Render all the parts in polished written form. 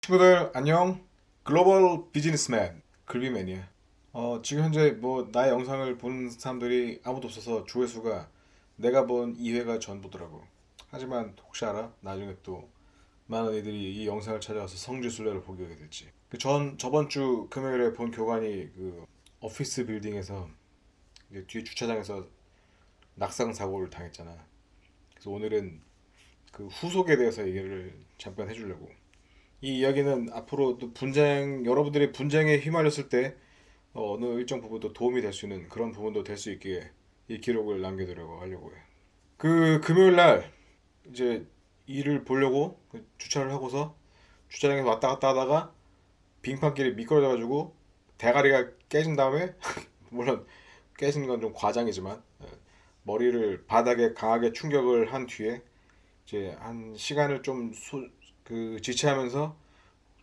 친구들 안녕. 글로벌 비즈니스맨 글비맨이야. 지금 현재 뭐 나의 영상을 본 사람들이 아무도 없어서 조회수가 내가 본 2회가 전부더라고. 하지만 혹시 알아? 나중에 또 많은 애들이 이 영상을 찾아와서 성지순례를 보게 될지. 저번 주 금요일에 본 교관이 그 오피스 빌딩에서 이제 뒤 주차장에서 낙상 사고를 당했잖아. 그래서 오늘은 그 후속에 대해서 얘기를 잠깐 해주려고. 이 이야기는 앞으로 또 여러분들이 분쟁에 휘말렸을 때 어느 일정 부분도 도움이 될 수 있는 그런 부분도 될 수 있기에 이 기록을 남겨두려고 하려고 해. 그 금요일 날 이제 일을 보려고 주차를 하고서 주차장에서 왔다 갔다 하다가 빙판길이 미끄러져가지고 대가리가 깨진 다음에 물론 깨진 건 좀 과장이지만 머리를 바닥에 강하게 충격을 한 뒤에 이제 한 시간을 지체하면서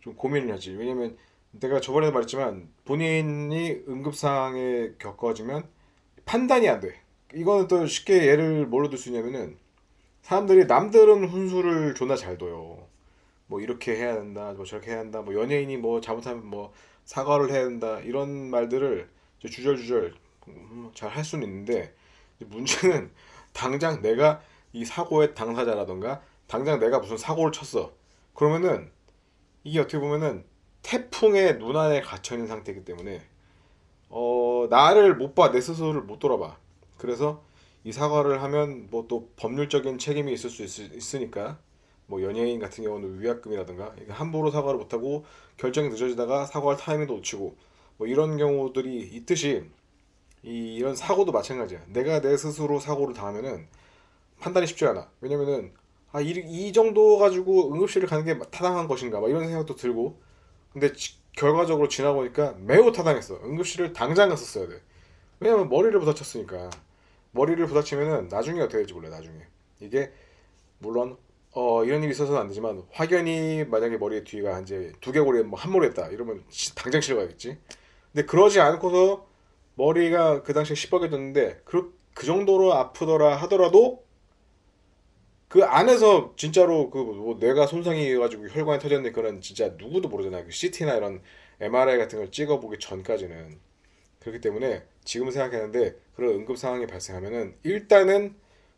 좀 고민을 하지. 왜냐면 내가 저번에도 말했지만 본인이 응급상황에 겪어지면 판단이 안 돼. 이거는 또 쉽게 예를 뭘로 들 수 있냐면은 사람들이 남들은 훈수를 존나 잘 둬요. 뭐 이렇게 해야 된다, 뭐 저렇게 해야 한다, 뭐 연예인이 뭐 잘못하면 뭐 사과를 해야 된다 이런 말들을 주절주절 잘 할 수는 있는데 문제는 당장 내가 이 사고의 당사자라던가 당장 내가 무슨 사고를 쳤어. 그러면은 이게 어떻게 보면은 태풍의 눈안에 갇혀 있는 상태이기 때문에 나를 못 봐, 내 스스로를 못 돌아봐. 그래서 이 사과를 하면 뭐 또 법률적인 책임이 있을 수 있으니까 뭐 연예인 같은 경우는 위약금이라든가 함부로 사과를 못하고 결정이 늦어지다가 사과할 타이밍도 놓치고 뭐 이런 경우들이 있듯이 이런 사고도 마찬가지야. 내가 내 스스로 사고를 당하면은 판단이 쉽지 않아. 왜냐면은 이 정도 가지고 응급실을 가는 게 타당한 것인가 막 이런 생각도 들고 근데 결과적으로 지나보니까 매우 타당했어. 응급실을 당장 갔었어야 돼. 왜냐면 머리를 부다쳤으니까. 머리를 부다치면은 나중에 어떻게 될지 몰라. 나중에 이게 물론 이런 일이 있어서는 안 되지만 확연히 만약에 머리 뒤가 이제 두개골이 뭐 한 모랬다 이러면 당장 실어가겠지. 근데 그러지 않고서 머리가 그 당시에 시뻘개졌는데 그 정도로 아프더라 하더라도 그 안에서 진짜로 그뭐 뇌가 손상이 가지고 혈관이 터졌는데 그런 진짜 누구도 모르잖아요. 그 CT나 이런 MRI 같은 걸 찍어보기 전까지는. 그렇기 때문에 지금 생각했는데 그런 응급 상황이 발생하면은 일단은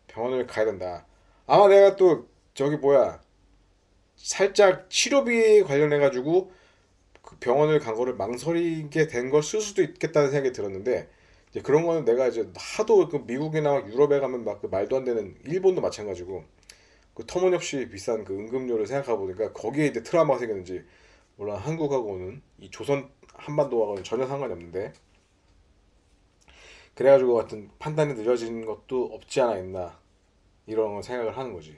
병원을 가야 된다. 아마 내가 또 저기 뭐야 살짝 치료비 관련해 가지고 그 병원을 간 거를 망설이게 된 걸 쓸 수도 있겠다는 생각이 들었는데 이제 그런 거는 내가 이제 하도 그 미국이나 유럽에 가면 막 그 말도 안 되는 일본도 마찬가지고 그 터무니없이 비싼 그 응급료를 생각하고 보니까 거기에 이제 트라우마가 생겼는지 물론 한국하고는 이 조선 한반도하고는 전혀 상관이 없는데 그래가지고 같은 판단이 늦어진 것도 없지 않아 있나 이런 생각을 하는 거지.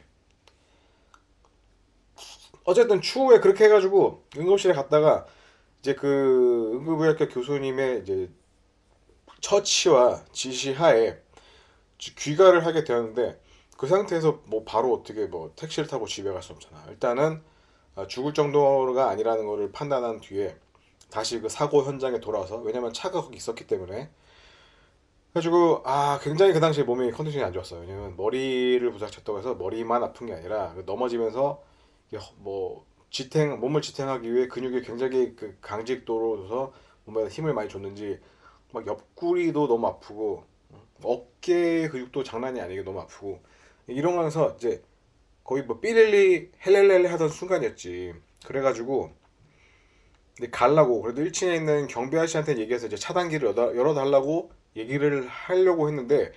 어쨌든 추후에 그렇게 해가지고 응급실에 갔다가 이제 그 응급의학과 교수님의 이제 처치와 지시하에 귀가를 하게 되었는데 그 상태에서 뭐 바로 어떻게 뭐 택시를 타고 집에 갈 수 없잖아. 일단은 죽을 정도가 아니라는 것을 판단한 뒤에 다시 그 사고 현장에 돌아와서 왜냐면 차가 거기 있었기 때문에 그래가지고 굉장히 그 당시에 몸이 컨디션이 안 좋았어요. 왜냐면 머리를 부닥쳤다고 해서 머리만 아픈 게 아니라 그 넘어지면서 뭐 몸을 지탱하기 위해 근육이 굉장히 그 강직도로 둬서 몸에 힘을 많이 줬는지 막 옆구리도 너무 아프고 어깨 근육도 장난이 아니게 너무 아프고 이러면서 이제 거의 뭐 삐릴리 헬렐렐레 하던 순간이었지. 그래가지고 근데 갈라고 그래도 1층에 있는 경비 아저씨한테 얘기해서 이제 차단기를 열어달라고 얘기를 하려고 했는데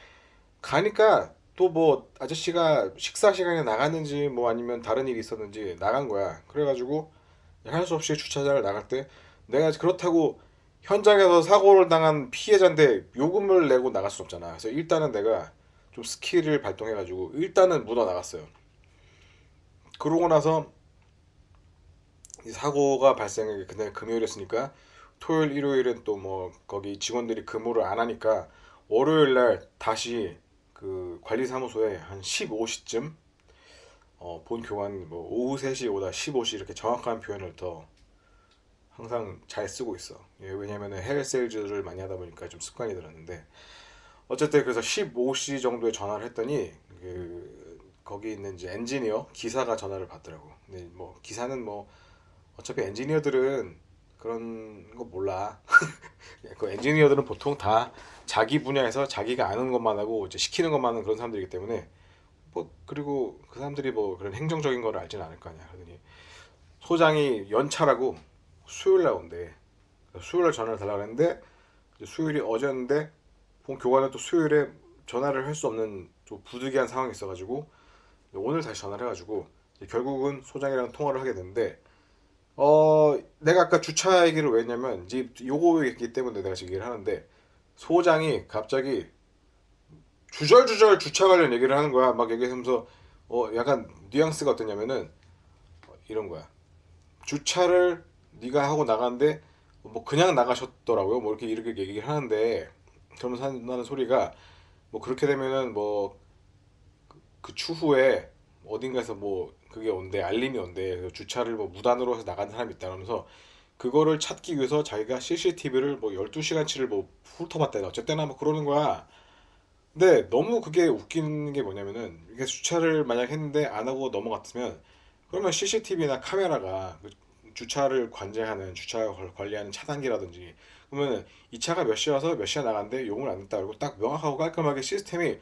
가니까 또 뭐 아저씨가 식사 시간에 나갔는지 뭐 아니면 다른 일이 있었는지 나간 거야. 그래가지고 할 수 없이 주차장을 나갈 때 내가 그렇다고 현장에서 사고를 당한 피해자인데 요금을 내고 나갈 수 없잖아. 그래서 일단은 내가 좀 스킬을 발동해가지고 일단은 묻어 나갔어요. 그러고 나서 이 사고가 발생한 게 그날 금요일이었으니까 토요일 일요일은 또 뭐 거기 직원들이 근무를 안 하니까 월요일 날 다시 그 관리사무소에 한 15시쯤 본 교관 뭐 오후 3시 오다 15시 이렇게 정확한 표현을 더 항상 잘 쓰고 있어. 예, 왜냐면은 해외 세일즈를 많이 하다 보니까 좀 습관이 들었는데 어쨌든 그래서 15시 정도에 전화를 했더니 거기 있는 이제 엔지니어 기사가 전화를 받더라고. 근데 뭐 기사는 뭐 어차피 엔지니어들은 그런 거 몰라. 그 엔지니어들은 보통 다 자기 분야에서 자기가 아는 것만 하고 이제 시키는 것만 하는 그런 사람들이기 때문에 뭐 그리고 그 사람들이 뭐 그런 행정적인 거를 알지는 않을 거 아니야. 그러더니 소장이 연차라고 수요일 날 온대. 수요일 날 전화를 달라고 했는데 수요일이 어제였는데 본 교관은 또 수요일에 전화를 할 수 없는 좀 부득이한 상황이 있어가지고 오늘 다시 전화를 해가지고 결국은 소장이랑 통화를 하게 됐는데 내가 아까 주차 얘기를 왜 했냐면 이제 요거이기 때문에 내가 지금 얘기를 하는데 소장이 갑자기 주절주절 주차 관련 얘기를 하는 거야. 막 얘기하면서 약간 뉘앙스가 어떠냐면은 이런 거야. 주차를 네가 하고 나갔는데 뭐 그냥 나가셨더라고요. 뭐 이렇게 얘기를 하는데 그러면서 나는 소리가 뭐 그렇게 되면은 뭐 그 추후에 어딘가에서 뭐 그게 온대 알림이 온대. 그래서 주차를 뭐 무단으로 해서 나간 사람이 있다 그러면서 그거를 찾기 위해서 자기가 CCTV를 뭐 12시간치를 뭐 훑어봤다 어쨌거나 뭐 그러는 거야. 근데 너무 그게 웃기는 게 뭐냐면은 이게 주차를 만약 했는데 안 하고 넘어갔으면 그러면 CCTV나 카메라가 그 주차를 관제하는 주차 관리하는 차단기라든지 그러면 이 차가 몇 시에 와서 몇 시에 나간대 용을 안 냈다 그리고 딱 명확하고 깔끔하게 시스템이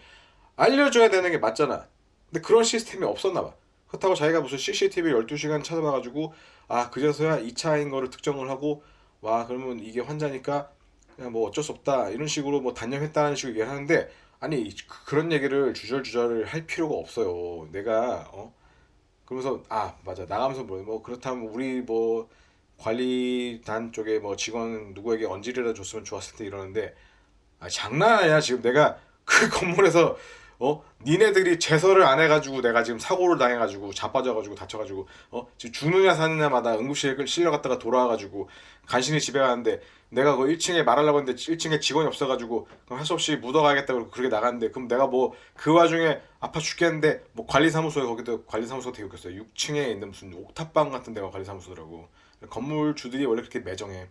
알려줘야 되는 게 맞잖아. 근데 그런 시스템이 없었나 봐. 그렇다고 자기가 무슨 CCTV 12시간 찾아봐가지고 아 그제서야 이 차인 거를 특정을 하고 와 그러면 이게 환자니까 그냥 뭐 어쩔 수 없다 이런 식으로 뭐 단념했다는 식으로 얘기를 하는데 아니 그런 얘기를 주절주절 할 필요가 없어요. 내가 그러면서 아 맞아 나가면서 뭐 그렇다면 우리 뭐 관리단 쪽에 뭐 직원 누구에게 언질이라 줬으면 좋았을 때 이러는데 아 장난 아니야 지금 내가 그 건물에서 니네들이 제설을 안 해가지고 내가 지금 사고를 당해가지고 자빠져가지고 다쳐가지고 지금 죽느냐 사느냐마다 응급실에 실려갔다가 돌아와가지고 간신히 집에 가는데 내가 그 1층에 말하려고 했는데 1층에 직원이 없어가지고 그럼 할 수 없이 묻어가야겠다고 그렇게 나갔는데 그럼 내가 뭐 그 와중에 아파 죽겠는데 뭐 관리사무소에 거기도 관리사무소가 되게 웃겼어요. 6층에 있는 무슨 옥탑방 같은 데가 관리사무소더라고. 건물주들이 원래 그렇게 매정해.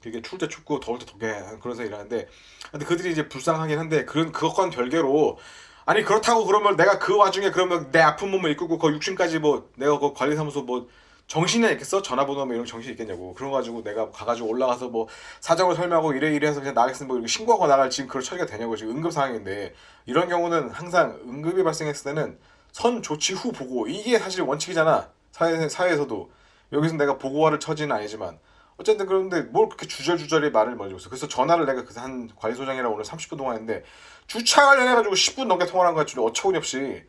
되게 추울 때 춥고 더울 때 덥게 그런 서 일하는데 근데 그들이 이제 불쌍하긴 한데 그런 그것과는 별개로 아니 그렇다고 그러면 내가 그 와중에 그러면 내 아픈 몸을 이끌고 그 6층까지 뭐 내가 그 관리사무소 뭐 정신이 있겠어? 전화번호 뭐 이런 정신이 있겠냐고 그런 거 가지고 내가 가가지고 올라가서 뭐 사정을 설명하고 이래 해서 그냥 나가겠으면 뭐 이렇게 신고하고 나갈 지금 그럴 처리가 되냐고 지금 응급 상황인데 이런 경우는 항상 응급이 발생했을 때는 선 조치 후 보고 이게 사실 원칙이잖아 사회에서도 여기서 내가 보고하를 처지는 아니지만 어쨌든 그런데 뭘 그렇게 주절주절의 말을 먼저 했어. 그래서 전화를 내가 그래서 한 관리소장이랑 오늘 30분 동안 했는데 주차 관련해가지고 10분 넘게 통화를 한 거야. 어처구니 없이.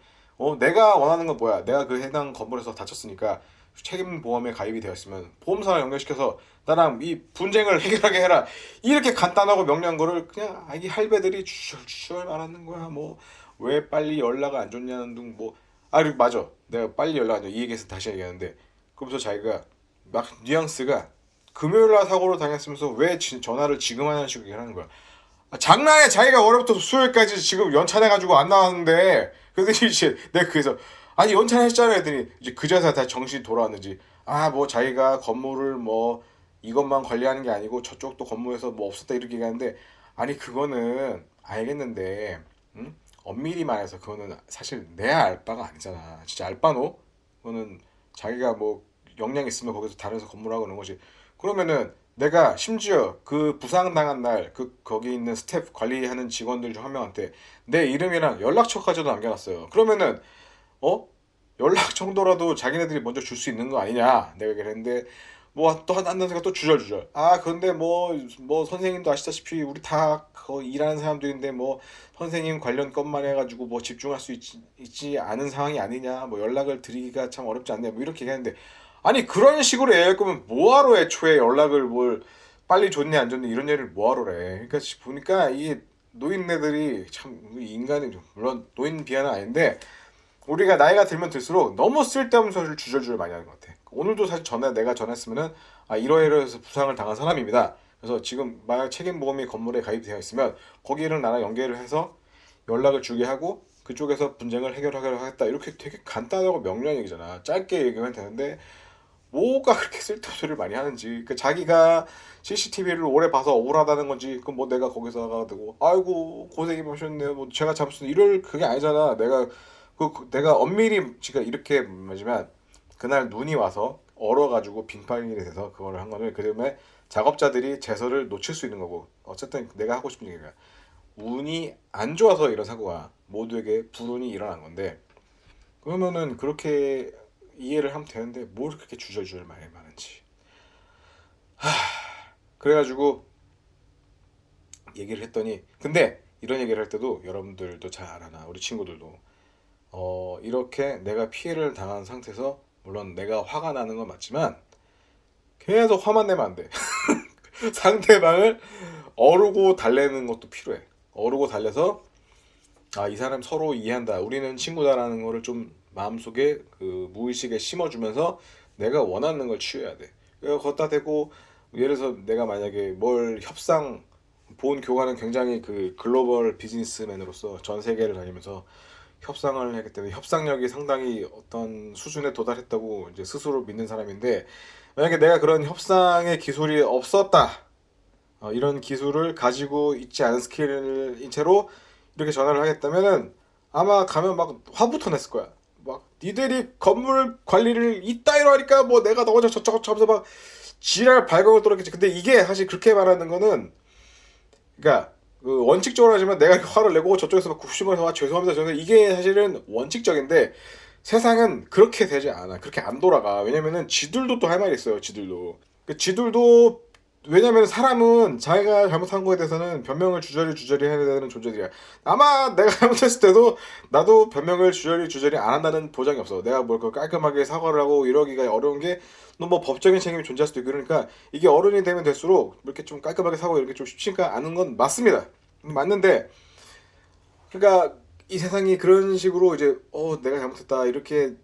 내가 원하는 건 뭐야? 내가 그 해당 건물에서 다쳤으니까 책임보험에 가입이 되었으면 보험사랑 연결시켜서 나랑 이 분쟁을 해결하게 해라. 이렇게 간단하고 명료한 거를 그냥 이 할배들이 주절주절 말하는 거야. 뭐 왜 빨리 연락을 안 줬냐는 둥 뭐. 아 그리고 맞아. 내가 빨리 연락 안 줘. 이 얘기해서 다시 얘기하는데 그러면서 자기가 막 뉘앙스가 금요일날 사고를 당했으면서 왜 전화를 지금 하냐는 식으로 얘기하는 거야. 아, 장난해 자기가 월요일부터 수요일까지 지금 연차내가지고 안 나왔는데 그랬더니 이제 내가 그래서 아니 연차했잖아 했더니 이제 그제서야 다시 정신이 돌아왔는지 아 뭐 자기가 건물을 뭐 이것만 관리하는 게 아니고 저쪽도 건물에서 뭐 없었다 이렇게 얘기하는데 아니 그거는 알겠는데 응? 엄밀히 말해서 그거는 사실 내 알바가 아니잖아 진짜 알바노? 그거는 자기가 뭐 역량 있으면 거기서 다른 데서 건물하고 그런 거지 그러면은 내가 심지어 그 부상당한 날 그 거기 있는 스텝 관리하는 직원들 중 한 명한테 내 이름이랑 연락처까지도 남겨놨어요. 그러면은 어 연락 정도라도 자기네들이 먼저 줄 수 있는 거 아니냐 내가 얘기를 했는데 뭐 또 한 단계가 또 주절주절 아 그런데 뭐 선생님도 아시다시피 우리 다 일하는 사람들인데 뭐 선생님 관련 것만 해가지고 뭐 집중할 수 있지 않은 상황이 아니냐 뭐 연락을 드리기가 참 어렵지 않냐 뭐 이렇게 얘기하는데 아니 그런 식으로 얘기할 거면 뭐하러 애초에 연락을 뭘 빨리 줬냐 안 줬냐 이런 얘기를 뭐하러 래 그러니까 보니까 이 노인네들이 참 인간이 물론 노인 비하는 아닌데 우리가 나이가 들면 들수록 너무 쓸데없는 소리를 주절주절 많이 하는 것 같아. 오늘도 사실 내가 전했으면은 아 이러이러해서 부상을 당한 사람입니다. 그래서 지금 만약 책임보험이 건물에 가입되어 있으면 거기를 나랑 연계를 해서 연락을 주게 하고 그쪽에서 분쟁을 해결하기로 하겠다. 이렇게 되게 간단하고 명료한 얘기잖아. 짧게 얘기하면 되는데 뭐가 그렇게 쓸데없는 소리를 많이 하는지 그 자기가 CCTV를 오래 봐서 억울하다는 건지 그럼 뭐 내가 거기서 가지고 아이고 고생이 많으셨네요 뭐 제가 잘못했 이럴 그게 아니잖아 내가 내가 엄밀히 지금 이렇게 말하지만 그날 눈이 와서 얼어가지고 빙판이 돼서 그걸 한 거는 그다음에 작업자들이 제설을 놓칠 수 있는 거고 어쨌든 내가 하고 싶은 얘기가 운이 안 좋아서 이런 사고가 모두에게 불운이 일어난 건데 그러면은 그렇게 이해를 하면 되는데 뭘 그렇게 주절주절 말이 많은지 그래가지고 얘기를 했더니 근데 이런 얘기를 할 때도 여러분들도 잘 알아나 우리 친구들도 이렇게 내가 피해를 당한 상태에서 물론 내가 화가 나는 건 맞지만 계속 화만 내면 안 돼. 상대방을 어르고 달래는 것도 필요해. 어르고 달래서 아, 이 사람 서로 이해한다. 우리는 친구다라는 거를 좀 마음속에 그 무의식에 심어주면서 내가 원하는 걸 취해야 돼. 그래서 걷다 대고 예를 들어서 내가 만약에 뭘 협상 본 교관은 굉장히 그 글로벌 비즈니스맨으로서 전 세계를 다니면서 협상을 했기 때문에 협상력이 상당히 어떤 수준에 도달했다고 이제 스스로 믿는 사람인데 만약에 내가 그런 협상의 기술이 없었다 이런 기술을 가지고 있지 않은 스킬인 채로 이렇게 전화를 하겠다면은 아마 가면 막 화부터 냈을 거야. 막 니들이 건물 관리를 이따위로 하니까 뭐 내가 너 어쩌고 저쩌고 하면서 막 지랄 발광을 떨었겠지. 근데 이게 사실 그렇게 말하는 거는 그러니까 그 원칙적으로 하지만 내가 화를 내고 저쪽에서 막 굽심을 해서 죄송합니다. 저는 이게 사실은 원칙적인데 세상은 그렇게 되지 않아. 그렇게 안 돌아가. 왜냐면은 지들도 또 할 말이 있어요. 지들도. 그 지들도 왜냐면 사람은 자기가 잘못한 거에 대해서는 변명을 주저리 해야 되는 존재들이야. 아마 내가 잘못했을 때도 나도 변명을 주저리 안 한다는 보장이 없어. 내가 뭘 깔끔하게 사과를 하고 이러기가 어려운 게 너 뭐 법적인 책임이 존재할 수도 있고 그러니까 이게 어른이 되면 될수록 이렇게 좀 깔끔하게 사고 이렇게 좀 쉽지가 않은 건 맞습니다. 맞는데 그러니까 이 세상이 그런 식으로 이제 내가 잘못했다 이렇게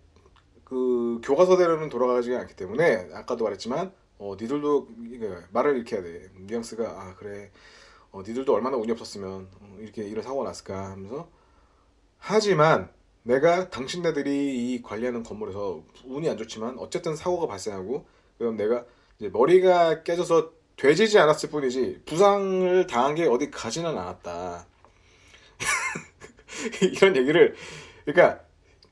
그 교과서대로는 돌아가지 않기 때문에 아까도 말했지만 니들도 말을 이렇게 해야 돼. 뉘앙스가 아 그래 니들도 얼마나 운이 없었으면 이렇게 이런 사고가 났을까 하면서 하지만 내가 당신네들이 이 관리하는 건물에서 운이 안 좋지만 어쨌든 사고가 발생하고 그럼 내가 이제 머리가 깨져서 되지지 않았을 뿐이지 부상을 당한 게 어디 가지는 않았다. 이런 얘기를 그러니까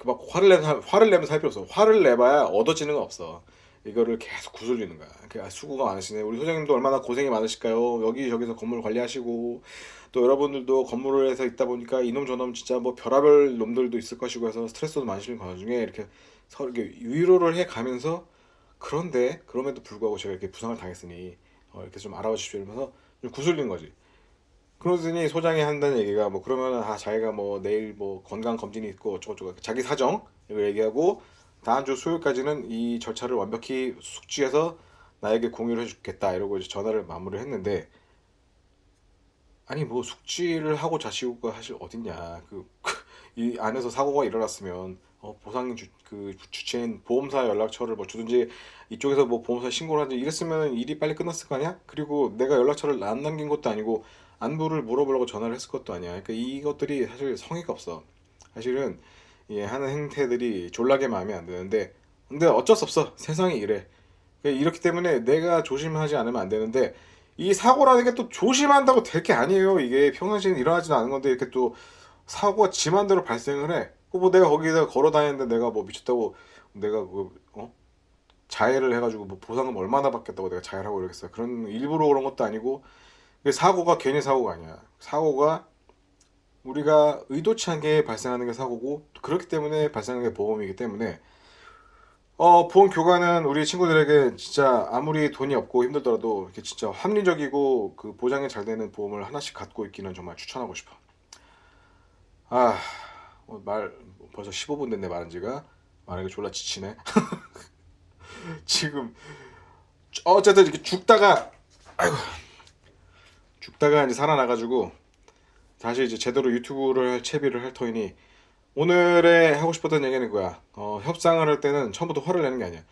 막 화를 내면 살 필요 없어. 화를 내봐야 얻어지는 건 없어. 이거를 계속 구슬리는 거야. 수고가 많으시네. 우리 소장님도 얼마나 고생이 많으실까요? 여기저기서 건물 관리하시고 또 여러분들도 건물에서 있다 보니까 이놈 저놈 진짜 뭐 별의별 놈들도 있을 것이고 해서 스트레스도 많으시는 과정에 이렇게 서로 이렇게 위로를 해 가면서 그런데 그럼에도 불구하고 제가 이렇게 부상을 당했으니 이렇게 좀 알아봐 주십시오 이러면서 좀 구슬리는 거지. 그러더니 소장이 한다는 얘기가 뭐 그러면은 자기가 뭐 내일 뭐 건강 검진이 있고 어쩌고저쩌고 자기 사정 이걸 얘기하고 다음 주 수요일까지는 이 절차를 완벽히 숙지해서 나에게 공유를 해주겠다 이러고 이제 전화를 마무리를 했는데 아니 뭐 숙지를 하고 자시고가 사실 어딨냐 이 안에서 사고가 일어났으면 보상 그 주체인 보험사 연락처를 뭐 주든지 이쪽에서 뭐 보험사 신고를 하든지 이랬으면 일이 빨리 끝났을 거 아니야? 그리고 내가 연락처를 안 남긴 것도 아니고 안부를 물어보려고 전화를 했을 것도 아니야. 그러니까 이것들이 사실 성의가 없어. 사실은 하는 행태들이 졸라게 마음에 안 드는데 근데 어쩔 수 없어. 세상이 이래. 그러니까 이렇기 때문에 내가 조심하지 않으면 안 되는데 이 사고라는 게 또 조심한다고 될 게 아니에요. 이게 평상시에는 일어나지는 않은 건데 이렇게 또 사고가 지 맘대로 발생을 해. 뭐 내가 거기다 걸어 다니는데 내가 뭐 미쳤다고 내가 자해를 해가지고 뭐 보상금 얼마나 받겠다고 내가 자해를 하고 이러겠어. 그런 일부러 그런 것도 아니고 사고가 괜히 사고가 아니야. 사고가 우리가 의도치 않게 발생하는 게 사고고 그렇기 때문에 발생하는 게 보험이기 때문에 보험 교관은 우리 친구들에게 진짜 아무리 돈이 없고 힘들더라도 이렇게 진짜 합리적이고 그 보장이 잘 되는 보험을 하나씩 갖고 있기는 정말 추천하고 싶어. 아, 말 벌써 15분 됐네 말한 지가. 말하기 졸라 지치네. 지금 어쨌든 이렇게 죽다가 이제 살아나가지고 다시 이제 제대로 유튜브를 채비를 할 터이니 오늘의 하고 싶었던 얘기는 그거야. 협상을 할 때는 처음부터 화를 내는 게 아니야.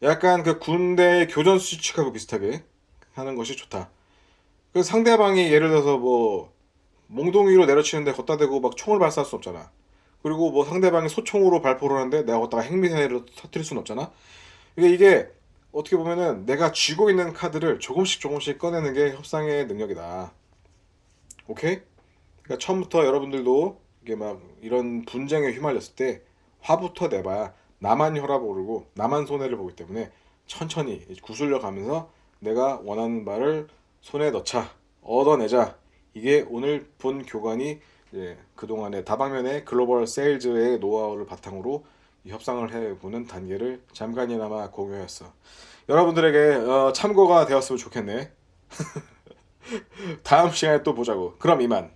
약간 그 군대 교전 수칙하고 비슷하게 하는 것이 좋다. 그 상대방이 예를 들어서 뭐 몽둥이로 내려치는데 걷다 대고 막 총을 발사할 수 없잖아. 그리고 뭐 상대방이 소총으로 발포를 하는데 내가 걷다가 핵미사일을 터뜨릴 수는 없잖아. 이게 어떻게 보면은 내가 쥐고 있는 카드를 조금씩 꺼내는 게 협상의 능력이다. 오케이? 그러니까 처음부터 여러분들도 이게 막 이런 분쟁에 휘말렸을 때 화부터 내봐야 나만 혈압 오르고 나만 손해를 보기 때문에 천천히 구슬려 가면서 내가 원하는 바를 손에 넣자, 얻어내자. 이게 오늘 본 교관이 그동안의 다방면의 글로벌 세일즈의 노하우를 바탕으로 이 협상을 해보는 단계를 잠깐이나마 공유했어. 여러분들에게 참고가 되었으면 좋겠네. 다음 시간에 또 보자고. 그럼 이만.